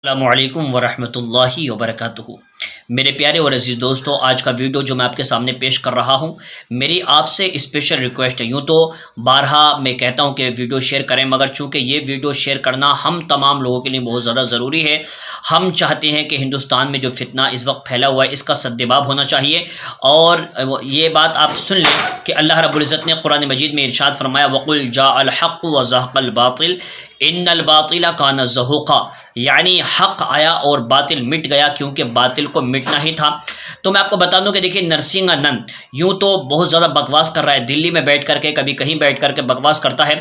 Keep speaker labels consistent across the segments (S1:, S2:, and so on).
S1: السلام علیکم ورحمۃ اللہ وبرکاتہ۔ میرے پیارے اور عزیز دوستو، آج کا ویڈیو جو میں آپ کے سامنے پیش کر رہا ہوں، میری آپ سے اسپیشل ریکویسٹ ہے۔ یوں تو بارہا میں کہتا ہوں کہ ویڈیو شیئر کریں، مگر چونکہ یہ ویڈیو شیئر کرنا ہم تمام لوگوں کے لیے بہت زیادہ ضروری ہے۔ ہم چاہتے ہیں کہ ہندوستان میں جو فتنہ اس وقت پھیلا ہوا ہے، اس کا سدباب ہونا چاہیے۔ اور یہ بات آپ سن لیں کہ اللہ رب العزت نے قرآن مجید میں ارشاد فرمایا وَقُلْ جَاءَ الْحَقُّ وَزَهَقَ الْبَاطِلُ إِنَّ الْبَاطِلَ كَانَ زَهُوقًا، یعنی حق آیا اور باطل مٹ گیا، کیونکہ باطل کو مٹنا ہی تھا۔ تو میں آپ کو بتا دوں کہ دیکھیے، نرسنگھ نند یوں تو بہت زیادہ بکواس کر رہا ہے، دلی میں بیٹھ کر کے کبھی کہیں بیٹھ کر کے بکواس کرتا ہے،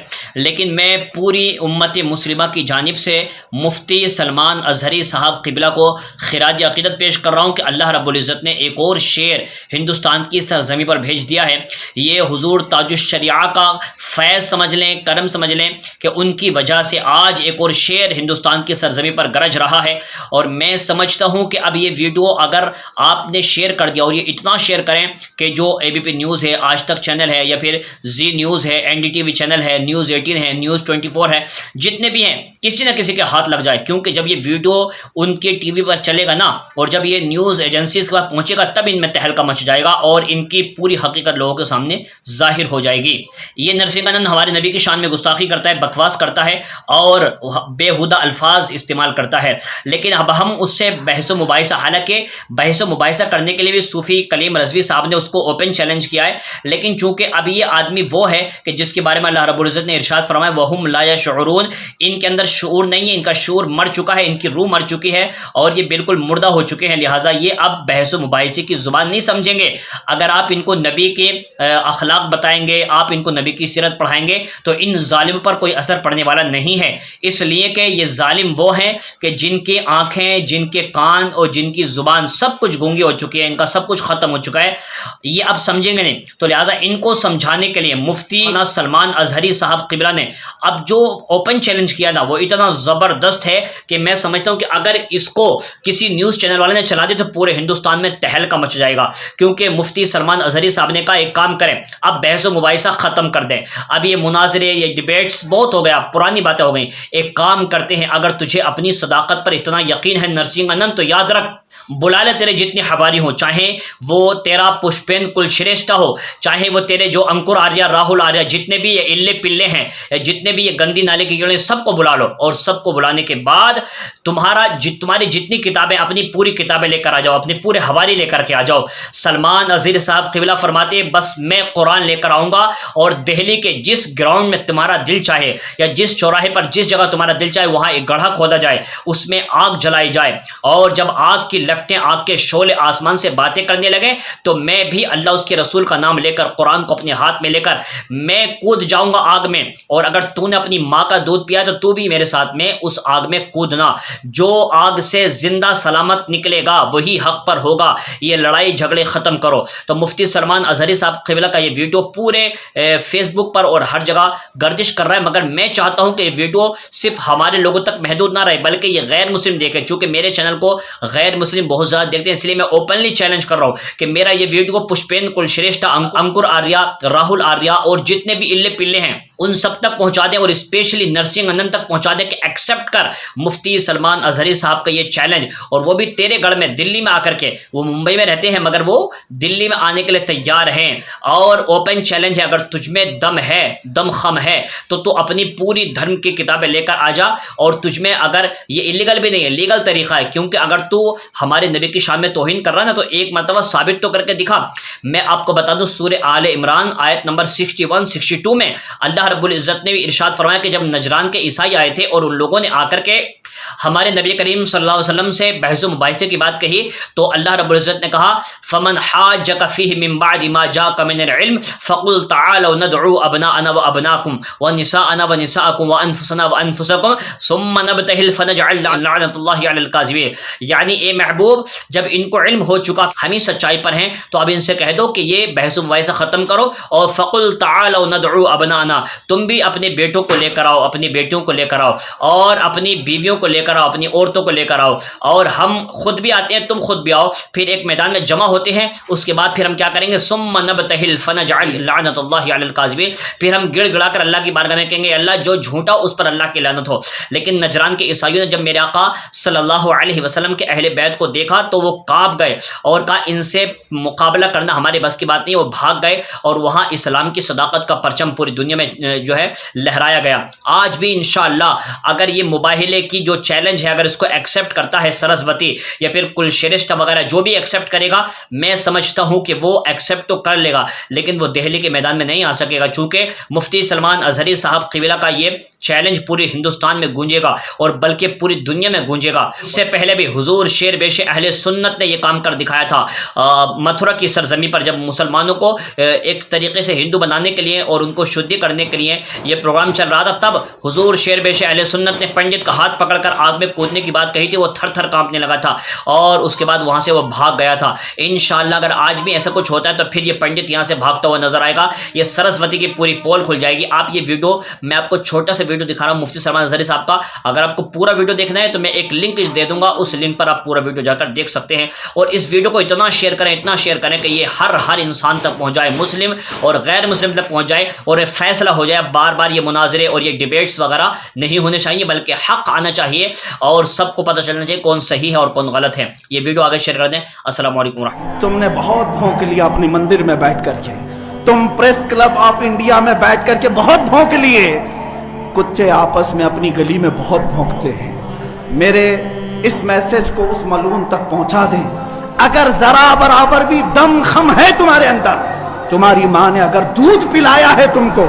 S1: لیکن میں پوری امت مسلمہ کی جانب سے مفتی سلمان اظہری صاحب قبلہ کو خراج عقیدت پیش کر رہا ہوں کہ اللہ رب العزت نے ایک اور شعر ہندوستان کی سرزمین پر بھیج دیا ہے۔ یہ حضور تاج الشریعہ کا فیض سمجھ لیں، کرم سمجھ لیں کہ ان کی وجہ سے آج ایک اور شعر ہندوستان کی سرزمین پر گرج رہا ہے۔ اور میں سمجھتا ہوں کہ اب یہ ویڈیو اگر آپ نے شیئر کر دیا، اور یہ اتنا شیئر کریں کہ جو اے بی پی نیوز ہے، آج تک چینل ہے، یا پھر زی نیوز ہے، N D T V channel ہے، نیوز 18 ہے، نیوز 24 ہے، جتنے بھی ہیں، کسی نہ کسی کے ہاتھ لگ جائے، کیونکہ جب یہ ویڈیو ان کے ٹی وی پر چلے گا نا، اور جب یہ نیوز ایجنسیز کے پاس پہنچے گا، تب ان میں تہلکہ مچ جائے گا اور ان کی پوری حقیقت لوگوں کے سامنے ظاہر ہو جائے گی۔ یہ نرسنگھ نند ہمارے نبی کی شان میں گستاخی کرتا ہے، بکواس کرتا ہے اور بےہودہ الفاظ استعمال کرتا ہے، لیکن اب ہم اس سے بحث و مباحثہ، حالانکہ بحث و مباحثہ کرنے کے لیے بھی صوفی کلیم رضوی صاحب نے اس کو اوپن چیلنج کیا ہے، لیکن چونکہ اب یہ آدمی وہ ہے کہ جس کے بارے میں اللہ رب العزت نے ارشاد فرمایا وَهُمْ لَا يَشْعُرُونَ، ان کے اندر شعور نہیں ہے، ان کا شعور مر چکا ہے، ان کی روح مر چکی ہے اور یہ بالکل مردہ ہو چکے ہیں، لہٰذا یہ اب بحث و مباحثے کی زبان نہیں سمجھیں گے۔ اگر آپ ان کو نبی کے اخلاق بتائیں گے، آپ ان کو نبی کی سیرت پڑھائیں گے، تو ان ظالم پر کوئی اثر پڑنے والا نہیں ہے، اس لیے کہ یہ ظالم وہ ہیں کہ جن کی آنکھیں، جن کے کان اور جن کی زبان سب کچھ گونگی ہو چکی ہے، ان کا سب کچھ ختم ہو چکا ہے، یہ اب سمجھیں گے نہیں۔ تو لہٰذا ان کو سمجھانے کے لیے مفتی سلمان اظہری صاحب قبلہ نے اب جو اوپن چیلنج کیا نا، وہ اتنا زبردست ہے کہ میں سمجھتا ہوں کہ اگر اس کو کسی نیوز چینل والے نے چلا دیا تو پورے ہندوستان میں تہلکہ مچ جائے گا، کیونکہ مفتی سلمان اظہری صاحب نے کہا ایک کام کریں، اب بحث و مباحثہ ختم کر دیں، اب یہ مناظرے، یہ ڈیبیٹس بہت ہو گیا، پرانی باتیں ہو گئیں، ایک کام کرتے ہیں، اگر تجھے اپنی صداقت پر اتنا یقین ہے نرسنگھ نند، تو یاد رکھ، بلا لے تیرے جتنے حواری ہوں، چاہے وہ تیرا پشپین کل شریشٹا ہو، چاہے وہ تیرے جو انکر آریہ، راہل آریہ، جتنے بھی یہ الے پلے ہیں، جتنے بھی یہ گندی نالے کی کیڑے، سب کو بلا لو، اور سب کو بلانے کے بعد تمہاری جتنی کتابیں، اپنی پوری کتابیں لے کر آ جاؤ، اپنے پورے حوالے لے کر کے آ جاؤ۔ سلمان اظہری صاحب قبلہ فرماتے ہیں بس میں قرآن لے کر آؤں گا، اور دہلی کے جس گراؤنڈ میں تمہارا دل چاہے، یا جس چوراہے پر جس جگہ تمہارا دل چاہے، وہاں ایک گڑھا کھودا جائے، اس میں آگ جلائی جائے، اور جب آگ کی لپٹیں، آگ کے شعلے آسمان سے باتیں کرنے لگے، تو میں بھی اللہ اس کے رسول کا نام لے کر، قرآن کو اپنے ہاتھ میں لے کر میں کود جاؤں گا آگ میں، اور اگر تو نے اپنی ماں کا دودھ پیا تو تو بھی میرے ساتھ میں اس آگ میں کودنا، جو آگ سے زندہ سلامت نکلے گا وہی حق پر ہوگا، یہ لڑائی جھگڑے ختم کرو۔ تو مفتی سلمان اظہری صاحب قبلہ کا یہ ویڈیو پورے فیس بک پر اور ہر جگہ گردش کر رہا ہے، مگر میں چاہتا ہوں کہ یہ ویڈیو صرف ہمارے لوگوں تک محدود نہ رہے، بلکہ یہ غیر مسلم دیکھیں، چونکہ میرے چینل کو غیر مسلم بہت زیادہ دیکھتے ہیں، اس لیے میں اوپنلی چیلنج کر رہا ہوں کہ میرا یہ ویڈیو پشپین کل شریشٹا، انکر آریہ، راہل آریہ اور جتنے بھی الے پلے ہیں ان سب تک پہنچا دیں، اور اسپیشلی نرسنگھ نند تک پہنچا دیں کہ ایکسیپٹ کر مفتی سلمان اظہری صاحب کا یہ چیلنج، اور وہ بھی تیرے گڑھ میں دلی میں آ کر کے، وہ ممبئی میں رہتے ہیں مگر وہ دلی میں آنے کے لیے تیار ہیں، اور اوپن چیلنج ہے، اگر تجھ میں دم ہے، دم خم ہے، تو اپنی پوری دھرم کی کتابیں لے کر آ جا، اور تجھ میں اگر یہ الیگل بھی نہیں ہے، لیگل طریقہ ہے، کیونکہ اگر تو ہمارے نبی کی شان میں توہین کر رہا ہے نا، تو ایک مرتبہ ثابت تو کر کے دکھا۔ میں آپ کو بتا دوں سورہ آل عمران آیت نمبر 61 62 میں اللہ رب العزت نے بھی ارشاد فرمایا کہ جب نجران کے عیسائی آئے تھے اور ان لوگوں نے آ کر کے ہمارے نبی کریم صلی اللہ علیہ وسلم سے بحث و مباحثے کی بات کہی، تو اللہ رب العزت نے کہا فمن حاجک فیہ من بعد ما جاءک من العلم فقل تعالوا ندعو ابناءنا وابناءکم ونساءنا ونساءکم وانفسنا وانفسکم ثم نبتہل فنجعل لعنت اللہ علی الکاذبین، یعنی اے محبوب، جب ان کو علم ہو چکا ہم ہی سچائی پر ہیں، تو اب ان سے کہہ دو کہ یہ بحث و مباحثہ ختم کرو، اور فقل تعالوا ندعو ابناءنا، تم بھی اپنے بیٹوں کو لے کر آؤ، اپنی بیٹیوں کو لے کر آؤ، اور اپنی بیویوں کو لے لے کر آؤ، اپنی عورتوں کو لے کر آؤ، اور ہم خود بھی آتے ہیں، تم خود بھی آؤ، پھر ایک میدان میں جمع ہوتے ہیں۔ اس کے بعد پھر ہم کیا کریں گے؟ ثم نبتہل فنجعل لعنت اللہ علی الکاذبین، پھر ہم گڑ گڑا کر اللہ کی بارگاہ میں کہیں گے اللہ جو جھوٹا اس پر اللہ کی لعنت ہو۔ لیکن نجران کے عیسائیوں نے جب میرے آقا صلی اللہ علیہ وسلم کے اہل بیت کو دیکھا تو وہ کانپ گئے اور کہا ان سے مقابلہ کرنا ہمارے بس کی بات نہیں۔ وہ بھاگ گئے اور وہاں اسلام کی صداقت کا پرچم پوری دنیا میں جو ہے لہرایا گیا۔ آج بھی انشاءاللہ اگر یہ مباہلے کی جو چیلنج ہے اگر اس کو ایکسیپٹ کرتا ہے سرسوتی یا پھر کلشریشٹا وغیرہ جو بھی ایکسیپٹ کرے گا، میں سمجھتا ہوں کہ وہ ایکسیپٹ تو کر لے گا لیکن وہ دہلی کے میدان میں نہیں آ سکے گا، چونکہ مفتی سلمان اظہری صاحب قبلہ کا یہ چیلنج پورے ہندوستان میں گونجے گا اور بلکہ پوری دنیا میں گونجے گا۔ اس سے پہلے بھی حضور شیر بیش اہل سنت نے یہ کام کر دکھایا تھا متھرا کی سرزمین پر، جب مسلمانوں کو ایک طریقے سے ہندو بنانے کے لیے اور ان کو شدھی کرنے کے لیے یہ پروگرام چل رہا تھا، تب حضور شیر بیش اہل سنت نے پنڈت کا ہاتھ پکڑ کر آگ میں کودنے کی بات کہی تھی، وہ تھر تھر کانپنے لگا تھا اور اس کے بعد وہاں سے وہ بھاگ گیا تھا۔ انشاءاللہ اگر آج بھی ایسا کچھ ہوتا ہے تو پھر یہ پنڈت یہاں سے بھاگتا ہوا نظر آئے گا، یہ سرسوتی کی پوری پول کھل جائے گی۔ آپ یہ ویڈیو میں آپ کو چھوٹا سا ویڈیو دکھا رہا ہوں مفتی سلمان اظہری صاحب کا، اگر آپ کو پورا ویڈیو دیکھنا ہے تو میں ایک لنک دے دوں گا، اس لنک پر آپ پورا ویڈیو جا کر دیکھ سکتے ہیں۔ اور اس ویڈیو کو اتنا شیئر کریں، اتنا شیئر کریں کہ یہ ہر انسان تک پہنچ جائے، مسلم اور غیر مسلم تک پہنچ جائے اور فیصلہ ہو جائے۔ بار بار یہ مناظرے اور یہ ڈیبیٹس وغیرہ نہیں ہونے چاہیے بلکہ حق آنا چاہیے اور سب کو پتہ چلنا چاہیے کون صحیح ہے اور کون غلط ہے۔ یہ ویڈیو آگے شیئر کر دیں۔ السلام علیکم ورحمۃ۔
S2: تم نے بہت بھونک لیا اپنی مندر میں بیٹھ کر کے، تم پریس کلب آف انڈیا میں بیٹھ کر کے بہت بھونک لیے، کتے آپس میں اپنی گلی میں بہت بھونکتے ہیں۔ میرے اس میسج کو اس ملعون تک پہنچا دیں، اگر ذرا برابر بھی دم خم ہے تمہارے اندر، تمہاری ماں نے اگر دودھ پلایا ہے تم کو،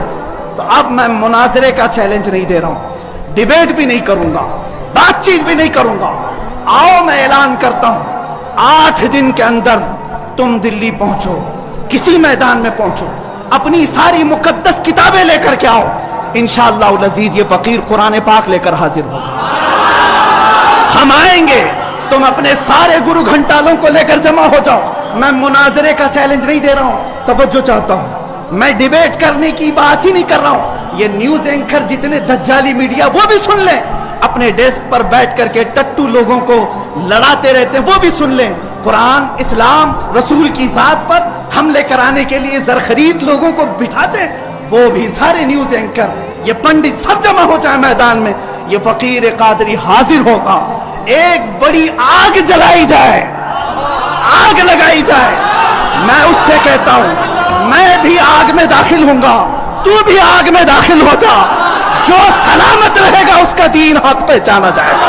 S2: تو اب میں مناظرے کا چیلنج نہیں دے رہا ہوں، ڈیبیٹ بھی نہیں کروں گا، بات چیت بھی نہیں کروں گا۔ آؤ میں اعلان کرتا ہوں 8 دن کے اندر تم دلی پہنچو، کسی میدان میں پہنچو، اپنی ساری مقدس کتابیں لے کر کے آؤ، انشاءاللہ العزیز یہ فقیر قرآن پاک لے کر حاضر ہوگا۔ ہم آئیں گے، تم اپنے سارے گرو گھنٹالوں کو لے کر جمع ہو جاؤ۔ میں مناظرے کا چیلنج نہیں دے رہا ہوں، توجہ چاہتا ہوں، میں ڈیبیٹ کرنے کی بات ہی نہیں کر رہا ہوں۔ یہ نیوز اینکر جتنے دجالی میڈیا وہ بھی سن لیں، اپنے ڈیسک پر بیٹھ کر کے ٹٹو لوگوں کو لڑاتے رہتے ہیں وہ بھی سن لیں۔ قرآن، اسلام، رسول کی ذات پر حملے کرانے کے لیے زرخرید لوگوں کو بٹھاتے ہیں، وہ بھی سارے نیوز اینکر، یہ پنڈت سب جمع ہو جائے میدان میں، یہ فقیر قادری حاضر ہوگا، ایک بڑی آگ جلائی جائے، آگ لگائی جائے۔ میں اس سے کہتا ہوں میں بھی آگ میں داخل ہوں گا، تو بھی آگ میں داخل ہو جا، جو سلامت رہے گا اس کا دین حق پہچانا جائے گا۔